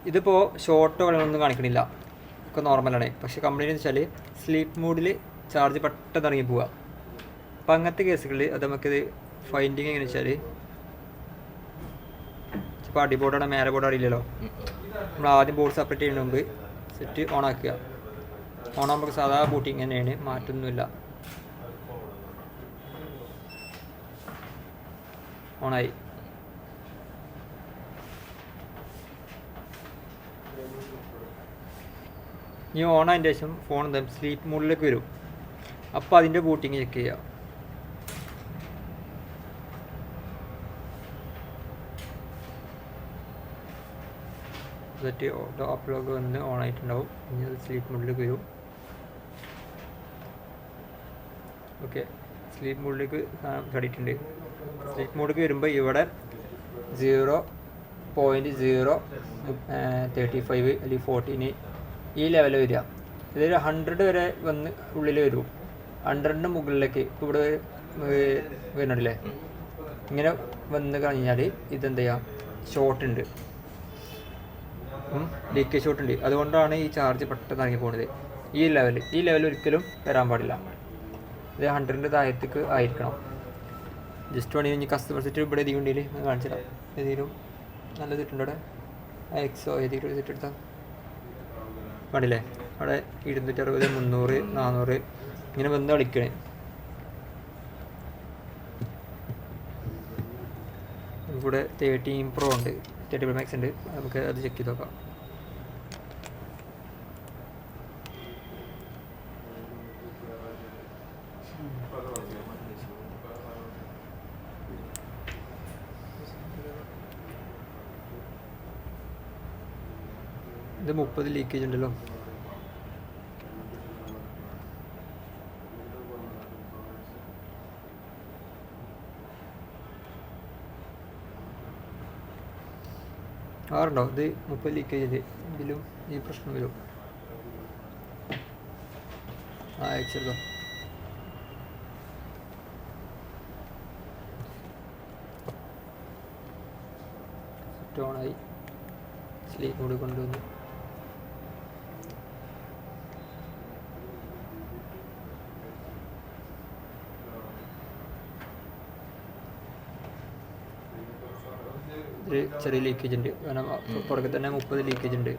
ഇതിപ്പോൾ ഷോർട്ടോ കാര്യങ്ങളൊന്നും കാണിക്കണില്ല, ഒക്കെ നോർമലാണ്. പക്ഷേ കംപ്ലൈൻറ്റ് എന്ന് വെച്ചാൽ സ്ലീപ്പ് മോഡിൽ ചാർജ് പെട്ടെന്ന് ഇറങ്ങി പോവുക. അപ്പം അങ്ങനത്തെ കേസുകളിൽ അത് നമുക്കിത് ഫൈൻഡിങ് എങ്ങനെ വെച്ചാൽ, ഇപ്പോൾ അടിബോർഡാണ് മേലെ ബോർഡ് അറിയില്ലല്ലോ, നമ്മൾ ആദ്യം ബോർഡ് സെപ്പറേറ്റ് ചെയ്യുന്നതിന് മുമ്പ് സെറ്റ് ഓൺ ആക്കുക. ഓൺ ആകുമ്പോൾ സാധാ ബൂട്ടിങ് തന്നെയാണ്, മാറ്റമൊന്നുമില്ല. ഓണായി. ഇനി ഓണായതിൻ്റെ ശേഷം ഫോൺ എന്താ സ്ലീപ്പ് മോഡിലേക്ക് വരും. അപ്പോൾ അതിൻ്റെ ബൂട്ടിങ് ചെക്ക് ചെയ്യുക. സെറ്റ് ടോപ്പ് ലോഗ് വന്ന് ഓൺ ആയിട്ടുണ്ടാവും. ഇനി അത് സ്ലീപ്പ് മോഡിലേക്ക് വരും. ഓക്കെ, സ്ലീപ്പ് മോഡിലേക്ക് കടിയിട്ടുണ്ട്. സ്ലീപ്പ് മോഡിലേക്ക് വരുമ്പോൾ ഇവിടെ 0.035 അല്ലെങ്കിൽ 14 ഈ ലെവലിൽ വരിക. ഇതൊരു 100 വരെ വന്ന് ഉള്ളിൽ വരും. 100ൻ്റെ മുകളിലേക്ക് ഇപ്പോൾ ഇവിടെ വരുന്നുണ്ടല്ലേ, ഇങ്ങനെ വന്ന് കഴിഞ്ഞാൽ ഇതെന്ത് ചെയ്യുക, ഷോർട്ട് ഉണ്ട്, ലീക്കേജ് ഷോർട്ട് ഉണ്ട്. അതുകൊണ്ടാണ് ഈ ചാർജ് പെട്ടെന്ന് ഇറങ്ങി പോകുന്നത്. ഈ ലെവൽ ഒരിക്കലും വരാൻ പാടില്ല. ഇത് 100ൻ്റെ താഴത്തേക്ക് ആയിരിക്കണം. ജസ്റ്റ് വേണമെങ്കിൽ ഇനി കസ്റ്റമർ സെറ്റ് ഇവിടെ ഏതെങ്കിലും ഉണ്ടെങ്കിൽ കാണിച്ചു തരാം. ഏതെങ്കിലും നല്ല സെറ്റുണ്ട് അവിടെ, എക്സോ ഏതെങ്കിലും ഒരു സെറ്റ് എടുത്താൽ കണ്ടില്ലേ, അവിടെ 260, 300, 400 ഇങ്ങനെ വന്ന് കളിക്കണേ. ഇവിടെ 13 Pro ഉണ്ട്, 30 Pro Max ഉണ്ട്. നമുക്ക് അത് ചെക്ക് ചെയ്ത് നോക്കാം. ഇത് 30 ലീക്കേജ് ഉണ്ടല്ലോ. ആറുണ്ടോ? ഇത് 30 ലീക്കേജ് ഉണ്ട്. ഇതിലും ഈ പ്രശ്നം വരും. അയച്ചെടുത്തോ. ഓണായി, സ്ലീപ്പ് മോഡ് കൊണ്ടുവന്നു. ഒരു ചെറിയ ലീക്കേജ് ഉണ്ട്, കാരണം തുടക്കത്തിൽ തന്നെ 30 ലീക്കേജ് ഉണ്ട്.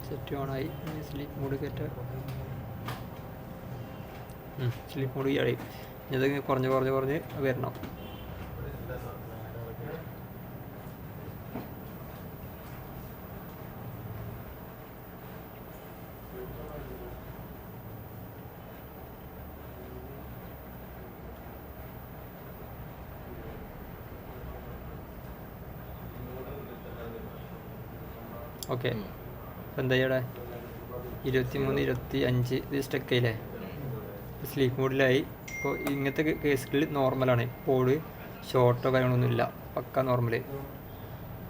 സെറ്റ് ഓണായി. സ്ലീപ്പ് മോഡ് കയറ്റ, സ്ലീപ്പ് മോഡ് ആയി. ഇത് കുറഞ്ഞ് വരണം. ഓക്കെ, ഇപ്പം എന്താ ഇവിടെ 23, 25 ഇത് സ്റ്റക്കായില്ലേ, സ്ലീപ്പ് മോഡിലായി. ഇപ്പോൾ ഇങ്ങനത്തെ കേസുകളിൽ നോർമലാണ്. പോഡ് ഷോർട്ടോ കാര്യങ്ങളൊന്നുമില്ല, പക്ക നോർമൽ.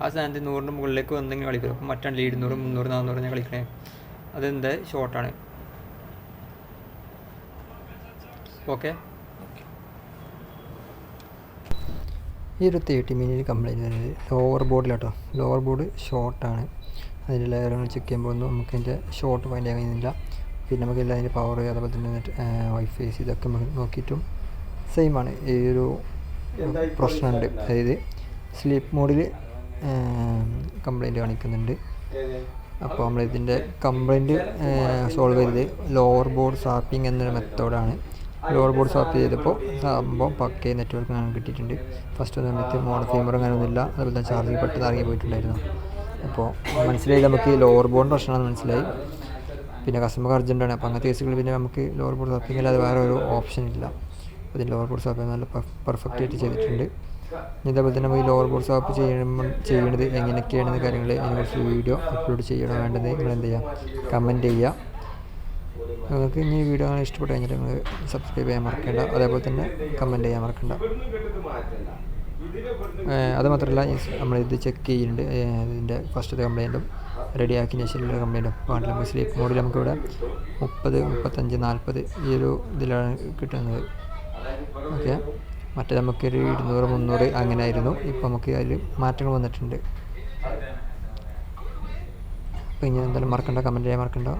ആ സ്ഥാനത്ത് 100ൻ്റെ മുകളിലേക്ക് വന്നെങ്കിൽ കളിക്കും. അപ്പോൾ മറ്റാണ് 200, 300, 400 ഞാൻ കളിക്കണേ, അതെന്താ ഷോർട്ടാണ്. ഓക്കെ, ഈ ഒരു 30 മിനിറ്റ് കംപ്ലൈൻറ്റ് വരുന്നത് ലോവർ ബോർഡിലാട്ടോ. ലോവർ ബോർഡ് ഷോർട്ടാണ്. അതിൻ്റെ ലെയറുകൾ ചെക്ക് ചെയ്യുമ്പോൾ ഒന്നും നമുക്ക് അതിൻ്റെ ഷോർട്ട് ഫൈൻഡ് ചെയ്യാൻ കഴിയുന്നില്ല. പിന്നെ നമുക്ക് എല്ലാം അതിൻ്റെ പവർ, അതുപോലെ തന്നെ വൈഫൈ ഇതൊക്കെ നമുക്ക് നോക്കിയിട്ടും സെയിമാണ്. ഈ ഒരു പ്രശ്നമുണ്ട്. അതായത് സ്ലീപ്പ് മോഡിൽ കംപ്ലൈൻറ്റ് കാണിക്കുന്നുണ്ട്. അപ്പോൾ നമ്മളിതിൻ്റെ കംപ്ലൈൻറ്റ് സോൾവ് ചെയ്തത് ലോവർ ബോർഡ് സ്വാപ്പിംഗ് എന്നൊരു മെത്തേഡാണ്. ലോവർ ബോർഡ് സ്വാപ്പ് ചെയ്തപ്പോൾ സംഭവം പക്കേ നെറ്റ്വർക്ക് അങ്ങനെ കിട്ടിയിട്ടുണ്ട്. ഫസ്റ്റ് സമയത്ത് മോണോഫീമർ അങ്ങനെ ഒന്നുമില്ല, അതുപോലെ തന്നെ ചാർജിങ് പെട്ടെന്ന് ഇറങ്ങി പോയിട്ടുണ്ടായിരുന്നു. അപ്പോൾ മനസ്സിലായി നമുക്ക് ലോവർ ബോർഡ് പ്രശ്നമാണെന്ന് മനസ്സിലായി. പിന്നെ കസ്റ്റമർക്ക് അർജൻറ്റാണ്, അപ്പോൾ അങ്ങനത്തെ കേസുകൾ പിന്നെ നമുക്ക് ലോവർ ബോർഡ് സ്വാപ്പിംഗ് അല്ലാതെ വേറെ ഒരു ഓപ്ഷൻ ഇല്ല. അപ്പോൾ ഇതിന് ലോവർ ബോർഡ് സ്വാപ്പിംഗ് നല്ല പെർഫെക്റ്റ് ആയിട്ട് ചെയ്തിട്ടുണ്ട്. ഇതേപോലെ തന്നെ നമുക്ക് ഈ ലോവർ ബോർഡ് സ്വാപ്പ് ചെയ്യേണ്ടത് എങ്ങനെയൊക്കെയാണെന്ന കാര്യങ്ങൾ അതിനെക്കുറിച്ച് വീഡിയോ അപ്ലോഡ് ചെയ്യണോ വേണ്ടത് നിങ്ങൾ എന്ത് ചെയ്യുക, കമൻറ്റ് ചെയ്യുക. നിങ്ങൾക്ക് ഇനി വീഡിയോ അങ്ങനെ ഇഷ്ടപ്പെട്ട് കഴിഞ്ഞിട്ട് നിങ്ങൾ സബ്സ്ക്രൈബ് ചെയ്യാൻ മറക്കേണ്ട, അതേപോലെ തന്നെ കമൻറ്റ് ചെയ്യാൻ മറക്കണ്ട. അതുമാത്രമല്ല നമ്മളിത് ചെക്ക് ചെയ്യുന്നുണ്ട്, ഇതിൻ്റെ ഫസ്റ്റത്തെ കംപ്ലൈൻറ്റും റെഡിയാക്കിയ ശേഷമുള്ള കംപ്ലൈൻറ്റും പാടില്ല. നമുക്ക് സ്ലീപ്പ് മോഡിൽ നമുക്കിവിടെ 30, 35, 40 ഈ ഒരു ഇതിലാണ് കിട്ടുന്നത്. ഓക്കെ, മറ്റേ നമുക്കൊരു 200, 300 അങ്ങനെ ആയിരുന്നു. ഇപ്പോൾ നമുക്ക് അതിൽ മാറ്റങ്ങൾ വന്നിട്ടുണ്ട്. അപ്പോൾ ഇനി എന്തായാലും മറക്കണ്ട, കമൻറ്റ് ചെയ്യാൻ മറക്കണ്ട.